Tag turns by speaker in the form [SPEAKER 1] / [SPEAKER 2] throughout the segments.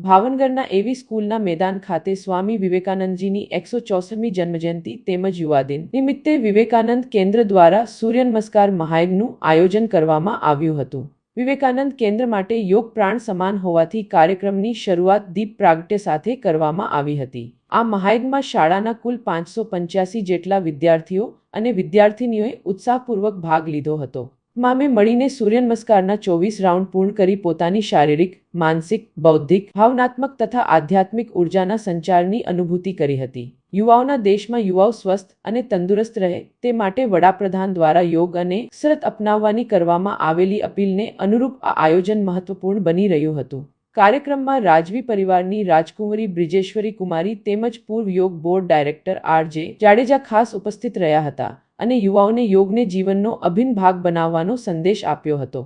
[SPEAKER 1] ભાવનગરના એવી સ્કૂલના મેદાન ખાતે સ્વામી વિવેકાનંદજીની 164મી જન્મજયંતિ તેમજ યુવા દિન નિમિત્તે વિવેકાનંદ કેન્દ્ર દ્વારા સૂર્ય નમસ્કાર મહાયજ્ઞનું આયોજન કરવામાં આવ્યું હતું। વિવેકાનંદ કેન્દ્ર માટે યોગ પ્રાણ સમાન હોવાથી કાર્યક્રમની શરૂઆત દીપ પ્રાગટ્ય સાથે કરવામાં આવી હતી। આ મહાયજ્ઞમાં શાળાના કુલ 585 જેટલા વિદ્યાર્થીઓ અને વિદ્યાર્થિનીઓએ ઉત્સાહપૂર્વક ભાગ લીધો હતો। મામે મળીને સૂર્ય નમસ્કારના 24 રાઉન્ડ પૂર્ણ કરી પોતાની શારીરિક, માનસિક, બૌદ્ધિક, ભાવનાત્મક તથા આધ્યાત્મિક ઉર્જાના સંચારની અનુભૂતિ કરી હતી। યુવાઓના દેશમાં યુવાઓ સ્વસ્થ અને તંદુરસ્ત રહે તે માટે વડાપ્રધાન દ્વારા યોગ અને કસરત અપનાવવાની કરવામાં આવેલી અપીલને અનુરૂપ આ આયોજન મહત્વપૂર્ણ બની રહ્યું હતું। કાર્યક્રમમાં રાજવી પરિવારની રાજકુંવરી બ્રિજેશ્વરી કુમારી તેમજ પૂર્વ યોગ બોર્ડ ડાયરેક્ટર આર.જે. જાડેજા ખાસ ઉપસ્થિત રહ્યા હતા અને યુવાઓને યોગને જીવનનો અભિન્ન ભાગ બનાવવાનો સંદેશ આપ્યો હતો।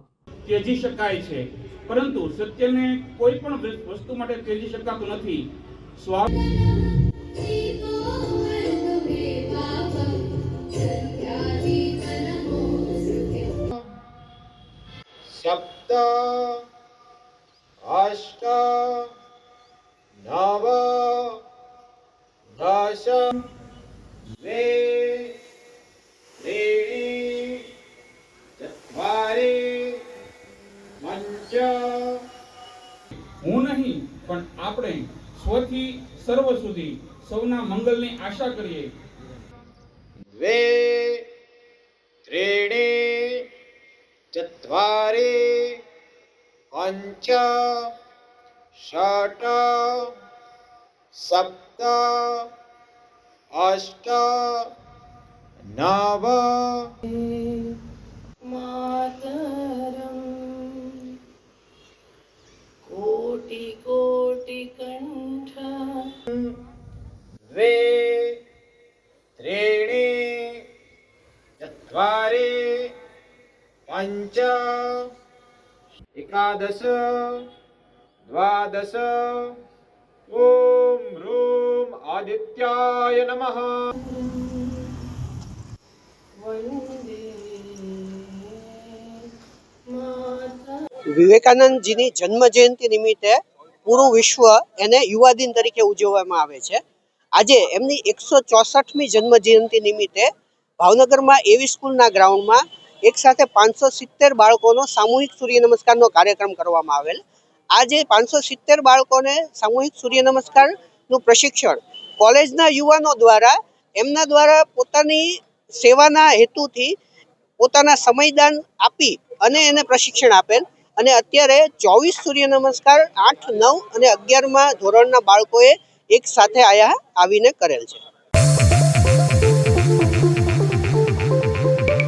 [SPEAKER 2] તેજી શકાય છે, પરંતુ સત્યને કોઈ પણ વસ્તુ માટે તેજી શકાતું નથી।
[SPEAKER 3] સપ્ત અષ્ટ નવ દશ વે ત્રીણિ ચત્વારિ પંચ।
[SPEAKER 2] હું નહીં પણ આપણે સ્વથી સર્વ સુધી સૌના મંગલની આશા કરીએ।
[SPEAKER 3] द्वे त्रीणि चत्वारि पञ्च षट् सप्त अष्ट नव।
[SPEAKER 4] मातरं कोटि कोटि कंठ।
[SPEAKER 3] द्वे त्रीणि चत्वारि पञ्च एकादश द्वादश। ओम ह्रूम आदित्याय नमः।
[SPEAKER 5] વિવેકાનંદજીની જન્મ જયંતિ નિમિત્તે પૂરું વિશ્વ એને યુવા દિન તરીકે ઉજવવામાં આવે છે। આજે એમની 164મી જન્મ જયંતિ નિમિત્તે ભાવનગરમાં એવી સ્કૂલના ગ્રાઉન્ડમાં એક સાથે 570 બાળકોનો સામૂહિક સૂર્ય નમસ્કારનો કાર્યક્રમ કરવામાં આવેલ। આજે 570 બાળકોને સામૂહિક સૂર્ય નમસ્કારનું પ્રશિક્ષણ કોલેજના યુવાનો દ્વારા એમના દ્વારા પોતાની સેવાના હેતુથી પોતાના સમયદાન આપી અને એને પ્રશિક્ષણ આપેલ અને અત્યારે 24 સૂર્ય નમસ્કાર 8, 9 અને 11માં ધોરણના બાળકોએ એક સાથે આવીને કરેલ છે।